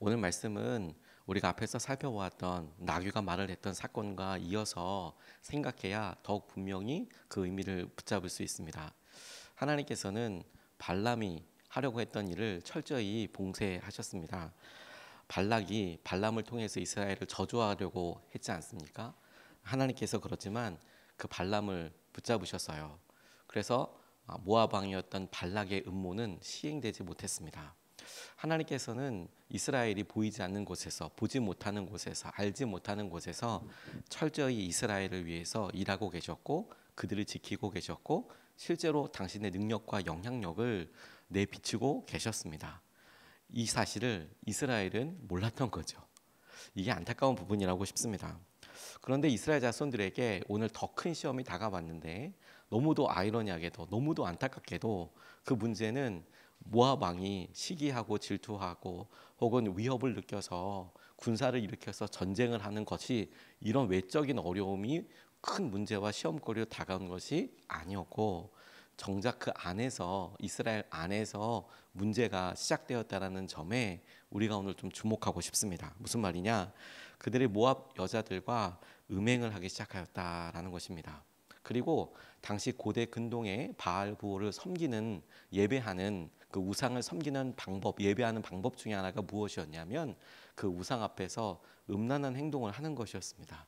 오늘 말씀은 우리가 앞에서 살펴보았던 나귀가 말을 했던 사건과 이어서 생각해야 더욱 분명히 그 의미를 붙잡을 수 있습니다. 하나님께서는 발람이 하려고 했던 일을 철저히 봉쇄하셨습니다. 발락이 발람을 통해서 이스라엘을 저주하려고 했지 않습니까? 하나님께서 그렇지만 그 발람을 붙잡으셨어요. 그래서 모압 왕이었던 발락의 음모는 시행되지 못했습니다. 하나님께서는 이스라엘이 보이지 않는 곳에서, 보지 못하는 곳에서, 알지 못하는 곳에서 철저히 이스라엘을 위해서 일하고 계셨고 그들을 지키고 계셨고 실제로 당신의 능력과 영향력을 내비치고 계셨습니다. 이 사실을 이스라엘은 몰랐던 거죠. 이게 안타까운 부분이라고 싶습니다. 그런데 이스라엘 자손들에게 오늘 더 큰 시험이 다가왔는데 너무도 아이러니하게도 너무도 안타깝게도 그 문제는 모압 왕이 시기하고 질투하고 혹은 위협을 느껴서 군사를 일으켜서 전쟁을 하는 것이 이런 외적인 어려움이 큰 문제와 시험거리로 다가온 것이 아니었고 정작 그 안에서 이스라엘 안에서 문제가 시작되었다라는 점에 우리가 오늘 좀 주목하고 싶습니다. 무슨 말이냐? 그들의 모압 여자들과 음행을 하기 시작하였다라는 것입니다. 그리고 당시 고대 근동의 바알 부호를 섬기는 예배하는 그 우상을 섬기는 방법, 예배하는 방법 중에 하나가 무엇이었냐면 그 우상 앞에서 음란한 행동을 하는 것이었습니다.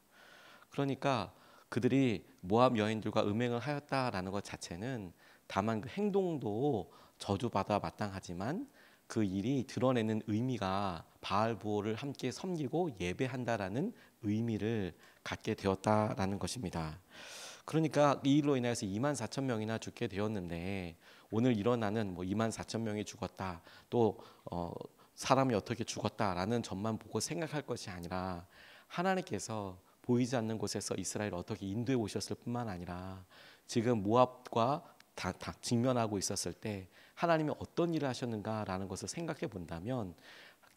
그러니까 그들이 모압 여인들과 음행을 하였다라는 것 자체는 다만 그 행동도 저주받아 마땅하지만 그 일이 드러내는 의미가 바알 부호를 함께 섬기고 예배한다라는 의미를 갖게 되었다라는 것입니다. 그러니까 이 일로 인해서 2만 4천 명이나 죽게 되었는데 오늘 일어나는 2만 4천 명이 죽었다 또 사람이 어떻게 죽었다라는 점만 보고 생각할 것이 아니라 하나님께서 보이지 않는 곳에서 이스라엘을 어떻게 인도해 오셨을 뿐만 아니라 지금 모압과 다 직면하고 있었을 때 하나님이 어떤 일을 하셨는가라는 것을 생각해 본다면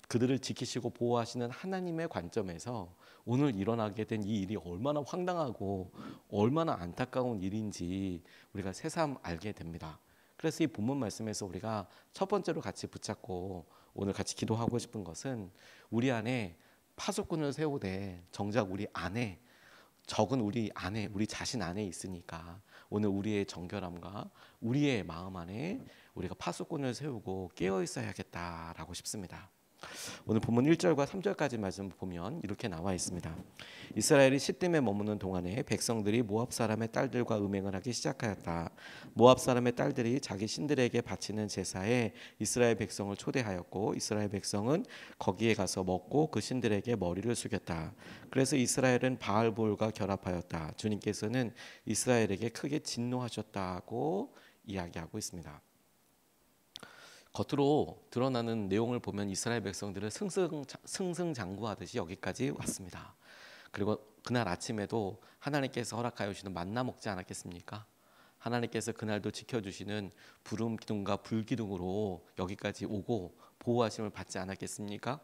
그들을 지키시고 보호하시는 하나님의 관점에서 오늘 일어나게 된 이 일이 얼마나 황당하고 얼마나 안타까운 일인지 우리가 새삼 알게 됩니다. 그래서 이 본문 말씀에서 우리가 첫 번째로 같이 붙잡고 오늘 같이 기도하고 싶은 것은 우리 안에 파수꾼을 세우되 정작 우리 안에 적은 우리 안에 우리 자신 안에 있으니까 오늘 우리의 정결함과 우리의 마음 안에 우리가 파수꾼을 세우고 깨어 있어야겠다라고 싶습니다. 오늘 본문 1절과 3절까지 말씀 보면 이렇게 나와 있습니다. 이스라엘이 시딤에 머무는 동안에 백성들이 모압 사람의 딸들과 음행을 하기 시작하였다. 모압 사람의 딸들이 자기 신들에게 바치는 제사에 이스라엘 백성을 초대하였고 이스라엘 백성은 거기에 가서 먹고 그 신들에게 머리를 숙였다. 그래서 이스라엘은 바알볼과 결합하였다. 주님께서는 이스라엘에게 크게 진노하셨다고 이야기하고 있습니다. 겉으로 드러나는 내용을 보면 이스라엘 백성들은 승승장구하듯이 여기까지 왔습니다. 그리고 그날 아침에도 하나님께서 허락하여 주시는 만나 먹지 않았겠습니까? 하나님께서 그날도 지켜주시는 부름 기둥과 불 기둥으로 여기까지 오고 보호하심을 받지 않았겠습니까?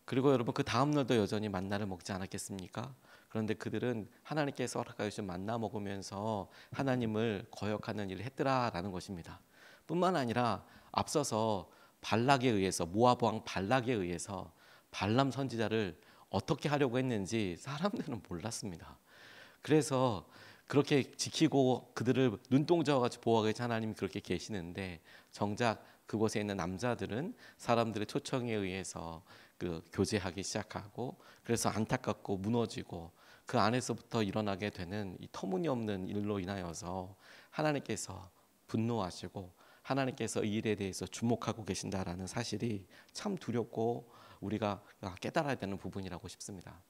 그리고 여러분 그 다음 날도 여전히 만나를 먹지 않았겠습니까? 그런데 그들은 하나님께서 허락하여 주신 만나 먹으면서 하나님을 거역하는 일을 했더라라는 것입니다. 뿐만 아니라 앞서서 발락에 의해서 모압 왕 발락에 의해서 발람 선지자를 어떻게 하려고 했는지 사람들은 몰랐습니다. 그래서 그렇게 지키고 그들을 눈동자와 같이 보호하기 위해서 하나님이 그렇게 계시는데 정작 그곳에 있는 남자들은 사람들의 초청에 의해서 그 교제하기 시작하고 그래서 안타깝고 무너지고 그 안에서부터 일어나게 되는 이 터무니없는 일로 인하여서 하나님께서 분노하시고 하나님께서 이 일에 대해서 주목하고 계신다라는 사실이 참 두렵고 우리가 깨달아야 되는 부분이라고 싶습니다.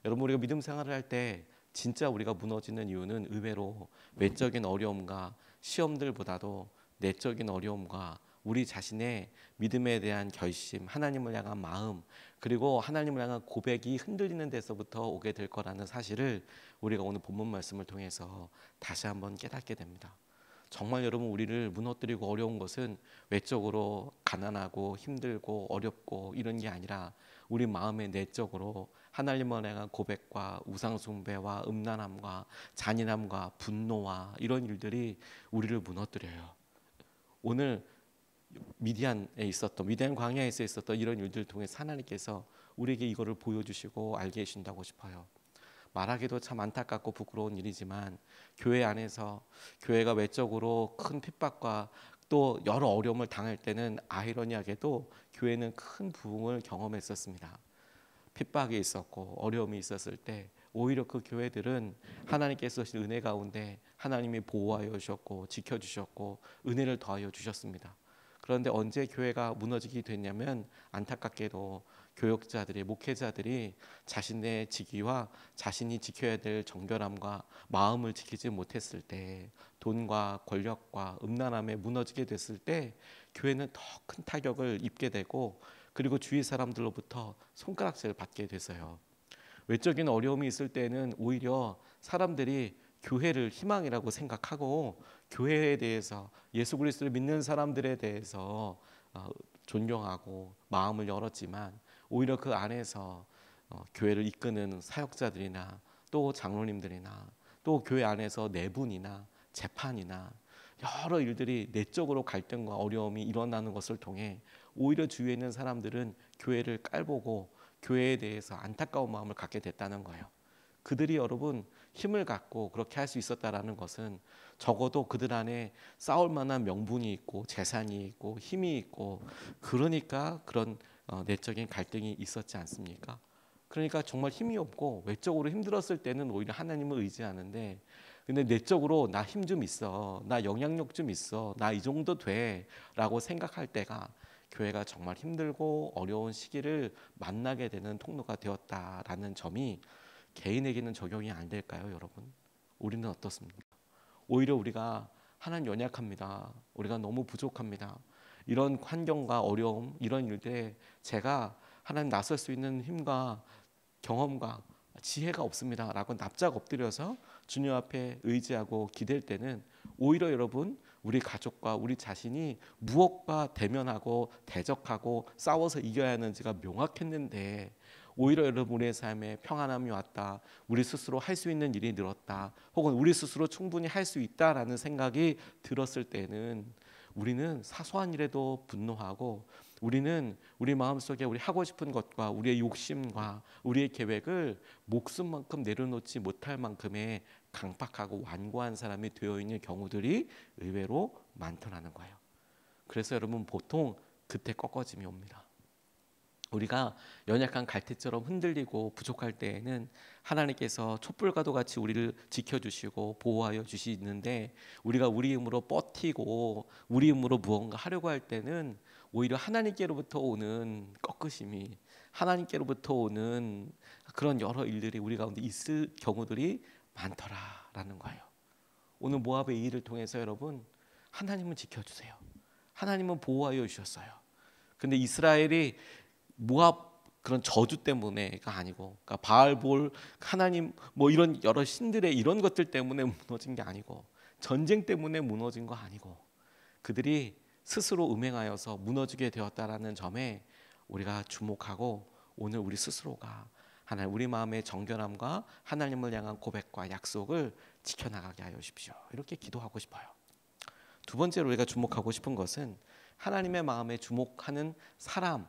여러분 우리가 믿음 생활을 할 때 진짜 우리가 무너지는 이유는 의외로 외적인 어려움과 시험들보다도 내적인 어려움과 우리 자신의 믿음에 대한 결심, 하나님을 향한 마음, 그리고 하나님을 향한 고백이 흔들리는 데서부터 오게 될 거라는 사실을 우리가 오늘 본문 말씀을 통해서 다시 한번 깨닫게 됩니다. 정말 여러분 우리를 무너뜨리고 어려운 것은 외적으로 가난하고 힘들고 어렵고 이런 게 아니라 우리 마음의 내적으로 하나님을 향한 고백과 우상숭배와 음란함과 잔인함과 분노와 이런 일들이 우리를 무너뜨려요. 오늘 미디안 광야에서 있었던 이런 일들을 통해서 하나님께서 우리에게 이거를 보여주시고 알게 해준다고 싶어요. 말하기도 참 안타깝고 부끄러운 일이지만 교회 안에서 교회가 외적으로 큰 핍박과 또 여러 어려움을 당할 때는 아이러니하게도 교회는 큰 부흥을 경험했었습니다. 핍박이 있었고 어려움이 있었을 때 오히려 그 교회들은 하나님께서 주신 은혜 가운데 하나님이 보호하여 주셨고 지켜주셨고 은혜를 더하여 주셨습니다. 그런데 언제 교회가 무너지게 됐냐면 안타깝게도 교역자들이 목회자들이 자신의 직위와 자신이 지켜야 될 정결함과 마음을 지키지 못했을 때 돈과 권력과 음란함에 무너지게 됐을 때 교회는 더 큰 타격을 입게 되고 그리고 주위 사람들로부터 손가락질을 받게 됐어요. 외적인 어려움이 있을 때는 오히려 사람들이 교회를 희망이라고 생각하고 교회에 대해서 예수 그리스도를 믿는 사람들에 대해서 존경하고 마음을 열었지만 오히려 그 안에서 교회를 이끄는 사역자들이나 또 장로님들이나 또 교회 안에서 내분이나 재판이나 여러 일들이 내적으로 갈등과 어려움이 일어나는 것을 통해 오히려 주위에 있는 사람들은 교회를 깔보고 교회에 대해서 안타까운 마음을 갖게 됐다는 거예요. 그들이 여러분 힘을 갖고 그렇게 할 수 있었다라는 것은 적어도 그들 안에 싸울 만한 명분이 있고 재산이 있고 힘이 있고 그러니까 그런 내적인 갈등이 있었지 않습니까? 그러니까 정말 힘이 없고 외적으로 힘들었을 때는 오히려 하나님을 의지하는데 근데 내적으로 나 힘 좀 있어, 나 영향력 좀 있어, 나 이 정도 돼 라고 생각할 때가 교회가 정말 힘들고 어려운 시기를 만나게 되는 통로가 되었다라는 점이 개인에게는 적용이 안 될까요, 여러분? 우리는 어떻습니까? 오히려 우리가 하나님 연약합니다. 우리가 너무 부족합니다. 이런 환경과 어려움, 이런 일들에 제가 하나님 나설 수 있는 힘과 경험과 지혜가 없습니다 라고 납작 엎드려서 주님 앞에 의지하고 기댈 때는 오히려 여러분 우리 가족과 우리 자신이 무엇과 대면하고 대적하고 싸워서 이겨야 하는지가 명확했는데 오히려 여러분 우리의 삶에 평안함이 왔다, 우리 스스로 할 수 있는 일이 늘었다, 혹은 우리 스스로 충분히 할 수 있다라는 생각이 들었을 때는 우리는 사소한 일에도 분노하고 우리는 우리 마음속에 우리 하고 싶은 것과 우리의 욕심과 우리의 계획을 목숨만큼 내려놓지 못할 만큼의 강팍하고 완고한 사람이 되어 있는 경우들이 의외로 많더라는 거예요. 그래서 여러분 보통 그때 꺾어짐이 옵니다. 우리가 연약한 갈대처럼 흔들리고 부족할 때에는 하나님께서 촛불과도 같이 우리를 지켜주시고 보호하여 주시는데 우리가 우리 힘으로 버티고 우리 힘으로 무언가 하려고 할 때는 오히려 하나님께로부터 오는 꺾으심이 하나님께로부터 오는 그런 여러 일들이 우리 가운데 있을 경우들이 많더라라는 거예요. 오늘 모압의 이 일을 통해서 여러분 하나님은 지켜주세요. 하나님은 보호하여 주셨어요. 근데 이스라엘이 모압 그런 저주 때문에가 아니고 그러니까 바알볼 하나님 뭐 이런 여러 신들의 이런 것들 때문에 무너진 게 아니고 전쟁 때문에 무너진 거 아니고 그들이 스스로 음행하여서 무너지게 되었다라는 점에 우리가 주목하고 오늘 우리 스스로가 하나님 우리 마음의 정결함과 하나님을 향한 고백과 약속을 지켜나가게 하여 주십시오. 이렇게 기도하고 싶어요. 두 번째로 우리가 주목하고 싶은 것은 하나님의 마음에 주목하는 사람,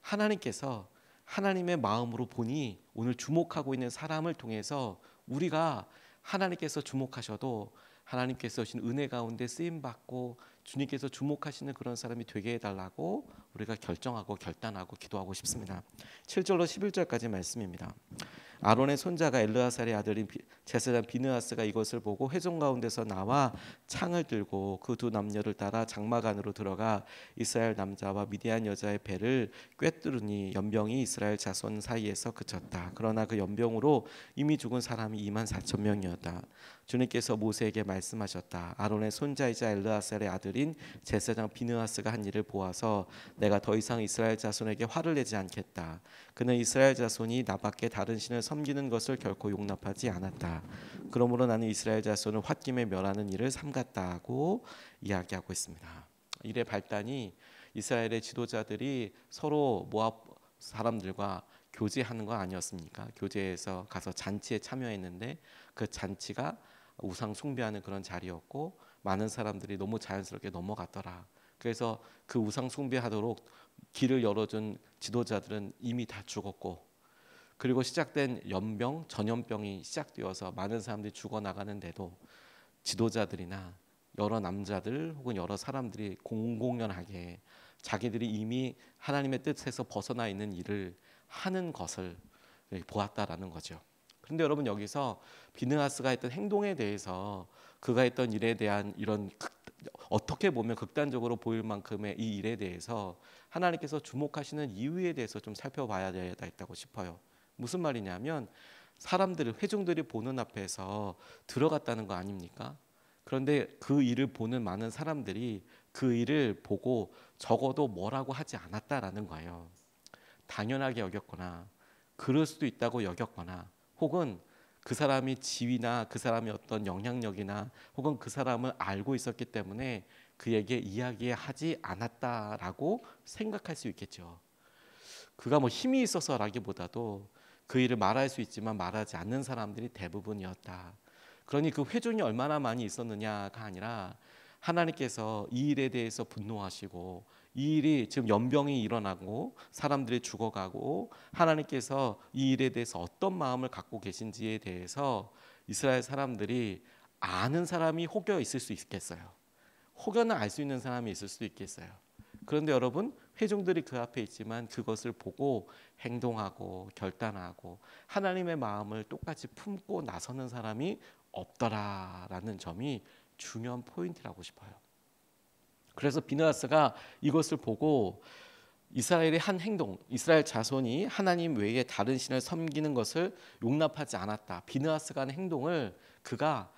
하나님께서 하나님의 마음으로 보니 오늘 주목하고 있는 사람을 통해서 우리가 하나님께서 주목하셔도 하나님께서 주신 은혜 가운데 쓰임받고 주님께서 주목하시는 그런 사람이 되게 해달라고 우리가 결정하고 결단하고 기도하고 싶습니다. 7절로 11절까지 말씀입니다. 아론의 손자가 엘르아살의 아들인 제사장 비느하스가 이것을 보고 회중 가운데서 나와 창을 들고 그 두 남녀를 따라 장막 안으로 들어가 이스라엘 남자와 미디안 여자의 배를 꿰뚫으니 연병이 이스라엘 자손 사이에서 그쳤다. 그러나 그 연병으로 이미 죽은 사람이 24,000명이었다. 주님께서 모세에게 말씀하셨다. 아론의 손자이자 엘르아살의 아들인 제사장 비느하스가 한 일을 보아서 내가 더 이상 이스라엘 자손에게 화를 내지 않겠다. 그는 이스라엘 자손이 나밖에 다른 신을 섬기는 것을 결코 용납하지 않았다. 그러므로 나는 이스라엘 자손을 홧김에 멸하는 일을 삼갔다고 이야기하고 있습니다. 일의 발단이 이스라엘의 지도자들이 서로 모압 사람들과 교제하는 거 아니었습니까? 교제해서 가서 잔치에 참여했는데 그 잔치가 우상 숭배하는 그런 자리였고 많은 사람들이 너무 자연스럽게 넘어갔더라. 그래서 그 우상 숭배하도록 길을 열어준 지도자들은 이미 다 죽었고, 그리고 시작된 연병, 전염병이 시작되어서 많은 사람들이 죽어나가는데도 지도자들이나 여러 남자들 혹은 여러 사람들이 공공연하게 자기들이 이미 하나님의 뜻에서 벗어나 있는 일을 하는 것을 보았다라는 거죠. 그런데 여러분, 여기서 비느하스가 했던 행동에 대해서, 그가 했던 일에 대한 이런 어떻게 보면 극단적으로 보일 만큼의 이 일에 대해서 하나님께서 주목하시는 이유에 대해서 좀 살펴봐야 되겠다고 싶어요. 무슨 말이냐면, 사람들이, 회중들이 보는 앞에서 들어갔다는 거 아닙니까? 그런데 그 일을 보는 많은 사람들이 그 일을 보고 적어도 뭐라고 하지 않았다라는 거예요. 당연하게 여겼거나, 그럴 수도 있다고 여겼거나, 혹은 그 사람이 지위나 그 사람의 어떤 영향력이나 혹은 그 사람을 알고 있었기 때문에 그에게 이야기하지 않았다라고 생각할 수 있겠죠. 그가 뭐 힘이 있어서라기보다도 그 일을 말할 수 있지만 말하지 않는 사람들이 대부분이었다. 그러니 그 회중이 얼마나 많이 있었느냐가 아니라, 하나님께서 이 일에 대해서 분노하시고, 이 일이 지금 연병이 일어나고 사람들이 죽어가고, 하나님께서 이 일에 대해서 어떤 마음을 갖고 계신지에 대해서 이스라엘 사람들이 아는 사람이 혹여 있을 수 있겠어요. 혹여나 알 수 있는 사람이 있을 수도 있겠어요. 그런데 여러분, 회중들이 그 앞에 있지만 그것을 보고 행동하고 결단하고 하나님의 마음을 똑같이 품고 나서는 사람이 없더라라는 점이 중요한 포인트라고 싶어요. 그래서 비느하스가 이것을 보고 이스라엘의 한 행동, 이스라엘 자손이 하나님 외에 다른 신을 섬기는 것을 용납하지 않았다. 비느하스가 한 행동을 그가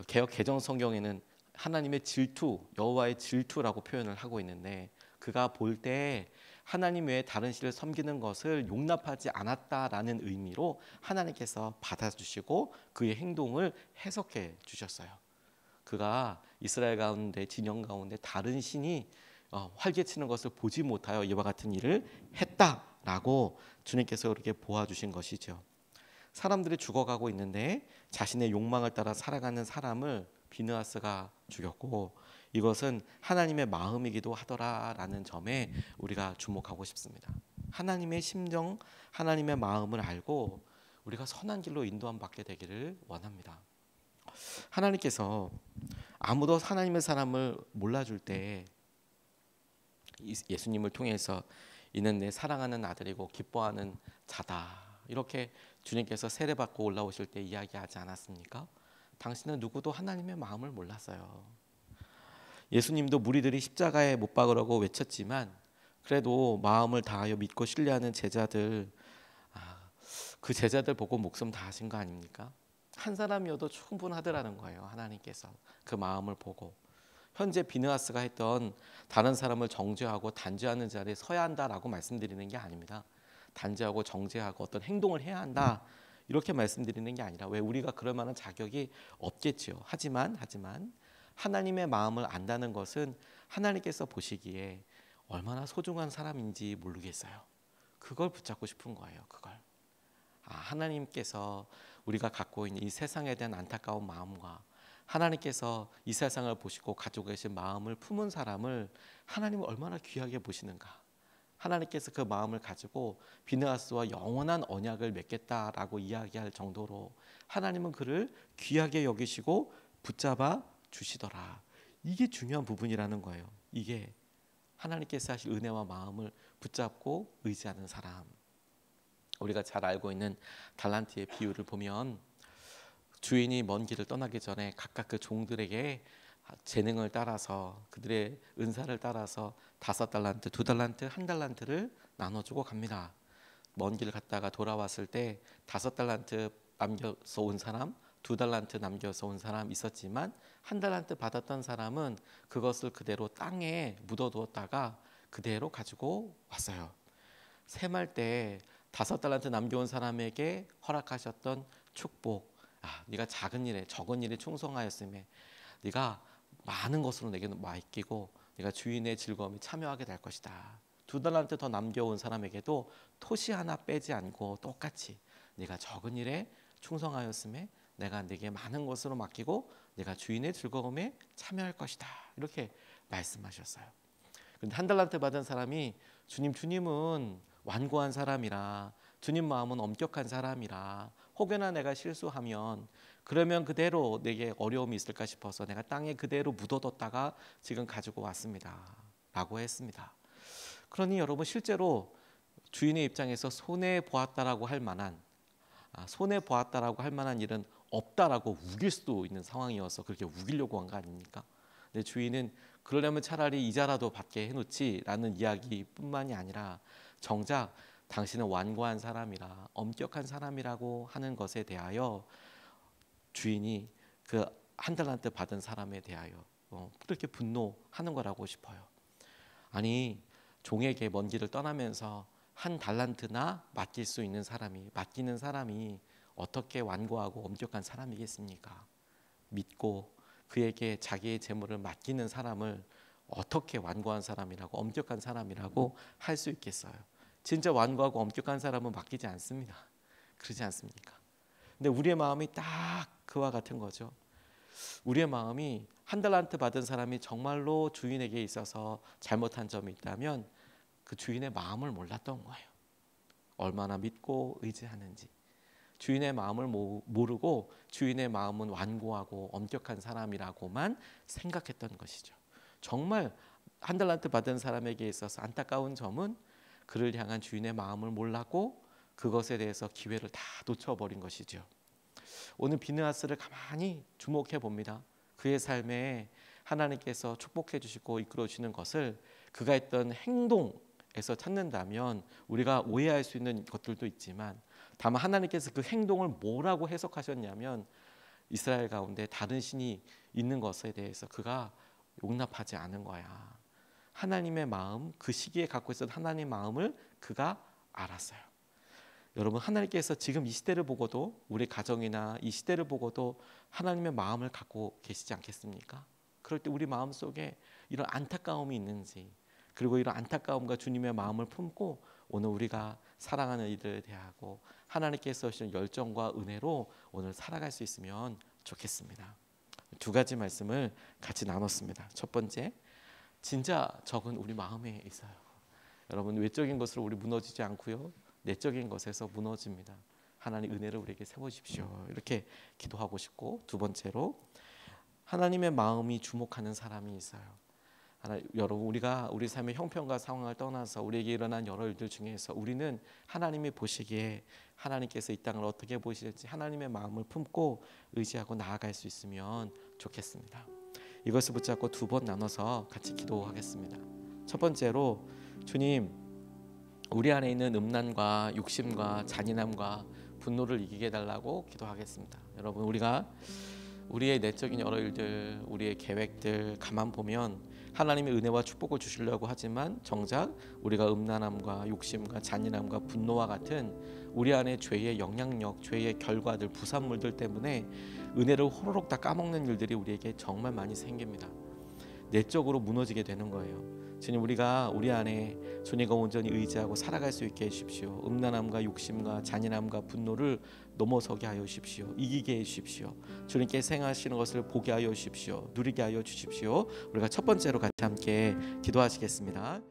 개역 개정 성경에는 하나님의 질투, 여호와의 질투라고 표현을 하고 있는데, 그가 볼 때 하나님 외에 다른 신을 섬기는 것을 용납하지 않았다라는 의미로 하나님께서 받아주시고 그의 행동을 해석해 주셨어요. 그가 이스라엘 가운데, 진영 가운데 다른 신이 활개치는 것을 보지 못하여 이와 같은 일을 했다라고 주님께서 그렇게 보아주신 것이죠. 사람들이 죽어가고 있는데 자신의 욕망을 따라 살아가는 사람을 비느하스가 죽였고, 이것은 하나님의 마음이기도 하더라라는 점에 우리가 주목하고 싶습니다. 하나님의 심정, 하나님의 마음을 알고 우리가 선한 길로 인도함 받게 되기를 원합니다. 하나님께서 아무도 하나님의 사람을 몰라줄 때 예수님을 통해서 이는 내 사랑하는 아들이고 기뻐하는 자다, 이렇게 주님께서 세례받고 올라오실 때 이야기하지 않았습니까? 당신은 누구도 하나님의 마음을 몰랐어요. 예수님도 무리들이 십자가에 못 박으라고 외쳤지만 그래도 마음을 다하여 믿고 신뢰하는 제자들, 그 제자들 보고 목숨 다하신 거 아닙니까? 한 사람이어도 충분하더라는 거예요. 하나님께서 그 마음을 보고. 현재 비느하스가 했던 다른 사람을 정죄하고 단죄하는 자리에 서야 한다라고 말씀드리는 게 아닙니다. 단죄하고 정죄하고 어떤 행동을 해야 한다, 이렇게 말씀드리는 게 아니라, 왜 우리가 그럴 만한 자격이 없겠지요. 하지만 하나님의 마음을 안다는 것은 하나님께서 보시기에 얼마나 소중한 사람인지 모르겠어요. 그걸 붙잡고 싶은 거예요. 그걸. 하나님께서 우리가 갖고 있는 이 세상에 대한 안타까운 마음과 하나님께서 이 세상을 보시고 가지고 계신 마음을 품은 사람을 하나님은 얼마나 귀하게 보시는가. 하나님께서 그 마음을 가지고 비느하스와 영원한 언약을 맺겠다라고 이야기할 정도로 하나님은 그를 귀하게 여기시고 붙잡아 주시더라. 이게 중요한 부분이라는 거예요. 이게 하나님께서 하실 은혜와 마음을 붙잡고 의지하는 사람. 우리가 잘 알고 있는 달란트의 비유를 보면, 주인이 먼 길을 떠나기 전에 각각 그 종들에게 재능을 따라서, 그들의 은사를 따라서 5달란트, 2달란트, 1달란트를 나눠주고 갑니다. 먼 길 갔다가 돌아왔을 때 5달란트 남겨서 온 사람, 2달란트 남겨서 온 사람 있었지만 1달란트 받았던 사람은 그것을 그대로 땅에 묻어두었다가 그대로 가지고 왔어요. 셈할 때 5달란트 남겨온 사람에게 허락하셨던 축복, 네가 작은 일에 적은 일에 충성하였음에 네가 많은 것으로 내게 맡기고 네가 주인의 즐거움에 참여하게 될 것이다. 2달란트 더 남겨온 사람에게도 토시 하나 빼지 않고 똑같이 네가 적은 일에 충성하였음에 내가 네게 많은 것으로 맡기고 네가 주인의 즐거움에 참여할 것이다, 이렇게 말씀하셨어요. 근데 한 달란트 받은 사람이 주님은 완고한 사람이라, 주님 마음은 엄격한 사람이라, 혹여나 내가 실수하면 그러면 그대로 내게 어려움이 있을까 싶어서 내가 땅에 그대로 묻어뒀다가 지금 가지고 왔습니다 라고 했습니다. 그러니 여러분, 실제로 주인의 입장에서 손해 보았다라고 할 만한 일은 없다라고 우길 수도 있는 상황이어서 그렇게 우기려고 한 거 아닙니까? 근데 주인은 그러려면 차라리 이자라도 받게 해놓지라는 이야기뿐만이 아니라 정작 당신은 완고한 사람이라, 엄격한 사람이라고 하는 것에 대하여 주인이 그 한 달란트 받은 사람에 대하여 그렇게 분노하는 거라고 싶어요. 아니, 종에게 먼 길을 떠나면서 한 달란트나 맡기는 사람이 어떻게 완고하고 엄격한 사람이겠습니까? 믿고 그에게 자기의 재물을 맡기는 사람을 어떻게 완고한 사람이라고, 엄격한 사람이라고 할 수 있겠어요? 진짜 완고하고 엄격한 사람은 맡기지 않습니다. 그러지 않습니까? 근데 우리의 마음이 딱 그와 같은 거죠. 우리의 마음이 한 달란트 받은 사람이 정말로 주인에게 있어서 잘못한 점이 있다면 그 주인의 마음을 몰랐던 거예요. 얼마나 믿고 의지하는지. 주인의 마음을 모르고 주인의 마음은 완고하고 엄격한 사람이라고만 생각했던 것이죠. 정말 한 달란트 받은 사람에게 있어서 안타까운 점은 그를 향한 주인의 마음을 몰랐고 그것에 대해서 기회를 다 놓쳐버린 것이죠. 오늘 비느하스를 가만히 주목해 봅니다. 그의 삶에 하나님께서 축복해 주시고 이끌어 주시는 것을 그가 했던 행동에서 찾는다면 우리가 오해할 수 있는 것들도 있지만, 다만 하나님께서 그 행동을 뭐라고 해석하셨냐면 이스라엘 가운데 다른 신이 있는 것에 대해서 그가 용납하지 않은 거야. 하나님의 마음, 그 시기에 갖고 있었던 하나님의 마음을 그가 알았어요. 여러분, 하나님께서 지금 이 시대를 보고도, 우리 가정이나 이 시대를 보고도 하나님의 마음을 갖고 계시지 않겠습니까? 그럴 때 우리 마음 속에 이런 안타까움이 있는지, 그리고 이런 안타까움과 주님의 마음을 품고 오늘 우리가 사랑하는 이들에 대하고 하나님께서 주신 열정과 은혜로 오늘 살아갈 수 있으면 좋겠습니다. 두 가지 말씀을 같이 나눴습니다. 첫 번째, 진짜 적은 우리 마음에 있어요. 여러분, 외적인 것으로 우리 무너지지 않고요, 내적인 것에서 무너집니다. 하나님 은혜를 우리에게 세워주십시오. 이렇게 기도하고 싶고, 두 번째로 하나님의 마음이 주목하는 사람이 있어요. 여러분, 우리가 우리 삶의 형편과 상황을 떠나서 우리에게 일어난 여러 일들 중에서 우리는 하나님이 보시기에 하나님께서 이 땅을 어떻게 보실지 하나님의 마음을 품고 의지하고 나아갈 수 있으면 좋겠습니다. 이것을 붙잡고 두 번 나눠서 같이 기도하겠습니다. 첫 번째로, 주님, 우리 안에 있는 음란과 욕심과 잔인함과 분노를 이기게 해달라고 기도하겠습니다. 여러분, 우리가 우리의 내적인 여러 일들, 우리의 계획들 가만 보면 하나님의 은혜와 축복을 주시려고 하지만 정작 우리가 음란함과 욕심과 잔인함과 분노와 같은 우리 안에 죄의 영향력, 죄의 결과들, 부산물들 때문에 은혜를 호로록 다 까먹는 일들이 우리에게 정말 많이 생깁니다. 내적으로 무너지게 되는 거예요. 주님, 우리가 우리 안에 주님과 온전히 의지하고 살아갈 수 있게 해주십시오. 음란함과 욕심과 잔인함과 분노를 넘어서게 하여 주십시오. 이기게 해주십시오. 주님께서 행하시는 것을 보게 하여 주십시오. 누리게 하여 주십시오. 우리가 첫 번째로 같이 함께 기도하시겠습니다.